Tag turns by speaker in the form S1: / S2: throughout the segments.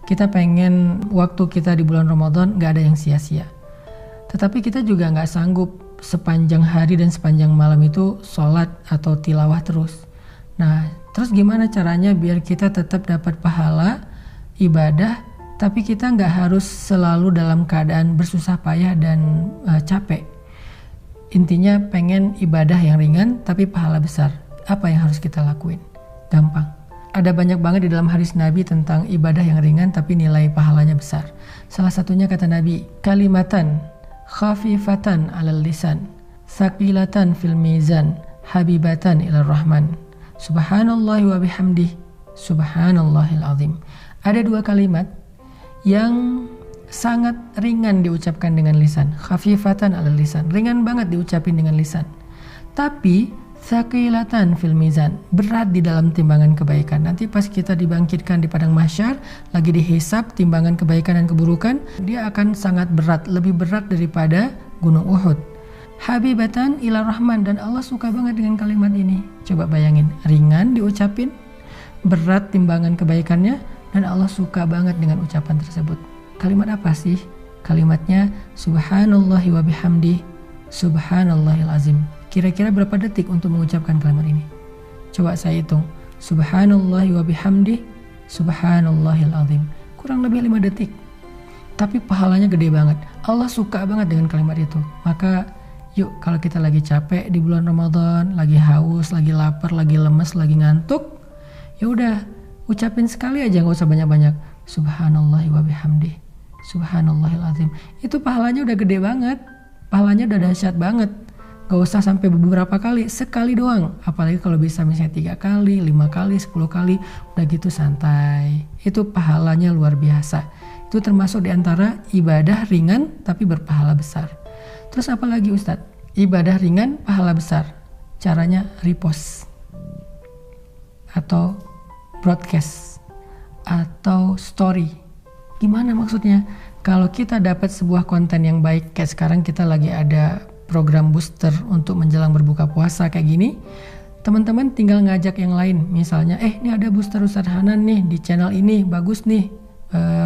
S1: Kita pengen waktu kita di bulan Ramadan gak ada yang sia-sia. Tetapi kita juga gak sanggup sepanjang hari dan sepanjang malam itu sholat atau tilawah terus. Nah, terus gimana caranya biar kita tetap dapat pahala ibadah, tapi kita gak harus selalu dalam keadaan bersusah payah dan capek. Intinya pengen ibadah yang ringan tapi pahala besar. Apa yang harus kita lakuin? Gampang. Ada banyak banget di dalam hadis Nabi tentang ibadah yang ringan tapi nilai pahalanya besar. Salah satunya kata Nabi, kalimatan khafifatan 'alal lisan, tsaqilatan fil mizan, habibatan ilar rahman. Subhanallahi wa bihamdih, subhanallahil azim. Ada dua kalimat yang sangat ringan diucapkan dengan lisan. Khafifatan 'alal lisan, ringan banget diucapin dengan lisan. Tapi tsaqilatan fil mizan, berat di dalam timbangan kebaikan. Nanti pas kita dibangkitkan di padang mahsyar, lagi dihisab timbangan kebaikan dan keburukan, dia akan sangat berat, lebih berat daripada gunung Uhud. Habibatan ila rahman, dan Allah suka banget dengan kalimat ini. Coba bayangin, ringan diucapin, berat timbangan kebaikannya, dan Allah suka banget dengan ucapan tersebut. Kalimat apa sih? Kalimatnya subhanallahi wa bihamdih, subhanallahil azim. Kira-kira berapa detik untuk mengucapkan kalimat ini? Coba saya hitung. Subhanallahi wa bihamdih, subhanallahil azim. Kurang lebih 5 detik. Tapi pahalanya gede banget. Allah suka banget dengan kalimat itu. Maka yuk, kalau kita lagi capek di bulan Ramadan, lagi haus, lagi lapar, lagi lemes, lagi ngantuk, ya udah ucapin sekali aja, nggak usah banyak-banyak. Subhanallahi wa bihamdih, subhanallahil azim. Itu pahalanya udah gede banget. Pahalanya udah dahsyat banget. Gak usah sampai beberapa kali, sekali doang. Apalagi kalau bisa misalnya 3 kali, 5 kali, 10 kali, udah gitu santai. Itu pahalanya luar biasa. Itu termasuk diantara ibadah ringan tapi berpahala besar. Terus apa lagi Ustadz? Ibadah ringan, pahala besar. Caranya repost atau broadcast atau story. Gimana maksudnya? Kalau kita dapat sebuah konten yang baik, kayak sekarang kita lagi ada program booster untuk menjelang berbuka puasa kayak gini, teman-teman tinggal ngajak yang lain. Misalnya, ini ada booster Ustadz Hanan nih di channel ini, bagus nih,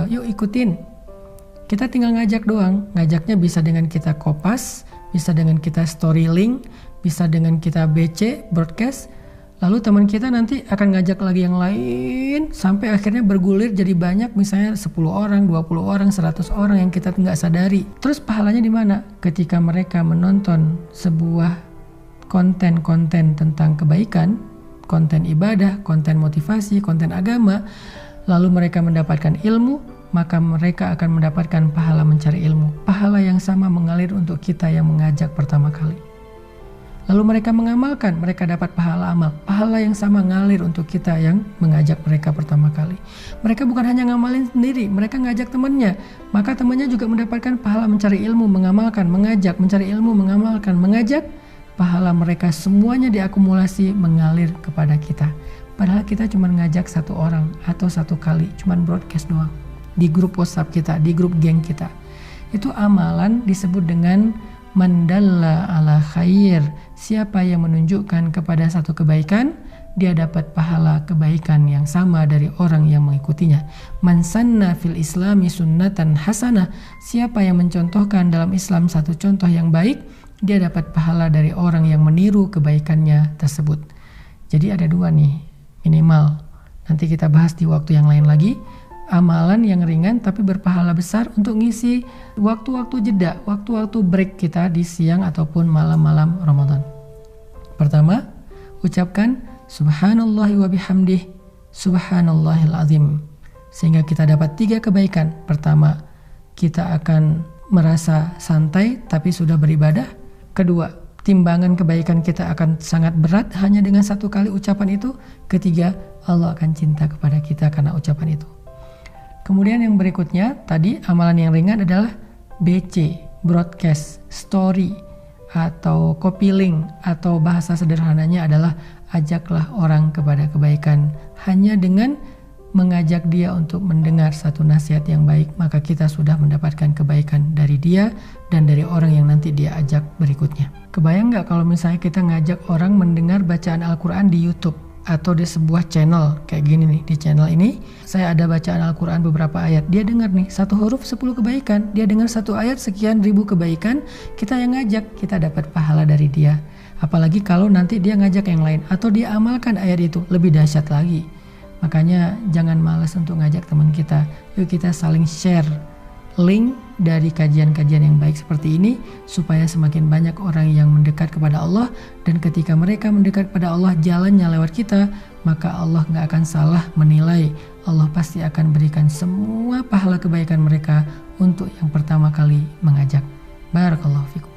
S1: yuk ikutin. Kita tinggal ngajak doang. Ngajaknya bisa dengan kita kopas, bisa dengan kita story link, bisa dengan kita BC, broadcast. Lalu teman kita nanti akan ngajak lagi yang lain, sampai akhirnya bergulir jadi banyak, misalnya 10 orang, 20 orang, 100 orang yang kita nggak sadari. Terus pahalanya di mana? Ketika mereka menonton sebuah konten-konten tentang kebaikan, konten ibadah, konten motivasi, konten agama, lalu mereka mendapatkan ilmu, maka mereka akan mendapatkan pahala mencari ilmu. Pahala yang sama mengalir untuk kita yang mengajak pertama kali. Lalu mereka mengamalkan, mereka dapat pahala amal. Pahala yang sama ngalir untuk kita yang mengajak mereka pertama kali. Mereka bukan hanya ngamalin sendiri, mereka ngajak temannya. Maka temannya juga mendapatkan pahala mencari ilmu, mengamalkan, mengajak, mencari ilmu, mengamalkan, mengajak. Pahala mereka semuanya diakumulasi mengalir kepada kita. Padahal kita cuma ngajak 1 orang atau 1 kali, cuma broadcast doang. Di grup WhatsApp kita, di grup geng kita. Itu amalan disebut dengan mandalla ala khair. Siapa yang menunjukkan kepada satu kebaikan, dia dapat pahala kebaikan yang sama dari orang yang mengikutinya. Man sanna fil islami sunnatan hasanah. Siapa yang mencontohkan dalam Islam satu contoh yang baik, dia dapat pahala dari orang yang meniru kebaikannya tersebut. Jadi ada 2 nih minimal. Nanti kita bahas di waktu yang lain lagi. Amalan yang ringan tapi berpahala besar untuk ngisi waktu-waktu jeda, waktu-waktu break kita di siang ataupun malam-malam Ramadan. Pertama, ucapkan subhanallahi wa bihamdih, subhanallahil azim. Sehingga kita dapat 3 kebaikan. Pertama, kita akan merasa santai tapi sudah beribadah. Kedua, timbangan kebaikan kita akan sangat berat hanya dengan 1 kali ucapan itu. Ketiga, Allah akan cinta kepada kita karena ucapan itu. Kemudian yang berikutnya, tadi amalan yang ringan adalah BC, broadcast, story, atau copy link, atau bahasa sederhananya adalah ajaklah orang kepada kebaikan. Hanya dengan mengajak dia untuk mendengar satu nasihat yang baik, maka kita sudah mendapatkan kebaikan dari dia dan dari orang yang nanti dia ajak berikutnya. Kebayang nggak kalau misalnya kita ngajak orang mendengar bacaan Al-Quran di YouTube? atau di sebuah channel kayak gini nih. Di channel ini saya ada bacaan Al-Quran beberapa ayat, dia dengar nih 1 huruf 10 kebaikan, dia dengar 1 ayat sekian ribu kebaikan, kita yang ngajak, kita dapat pahala dari dia. Apalagi kalau nanti dia ngajak yang lain atau dia amalkan ayat itu, lebih dahsyat lagi. Makanya jangan malas untuk ngajak teman kita. Yuk kita saling share link dari kajian-kajian yang baik seperti ini, supaya semakin banyak orang yang mendekat kepada Allah. Dan ketika mereka mendekat kepada Allah, jalannya lewat kita, maka Allah gak akan salah menilai. Allah pasti akan berikan semua pahala kebaikan mereka untuk yang pertama kali mengajak. Barakallahu fikum.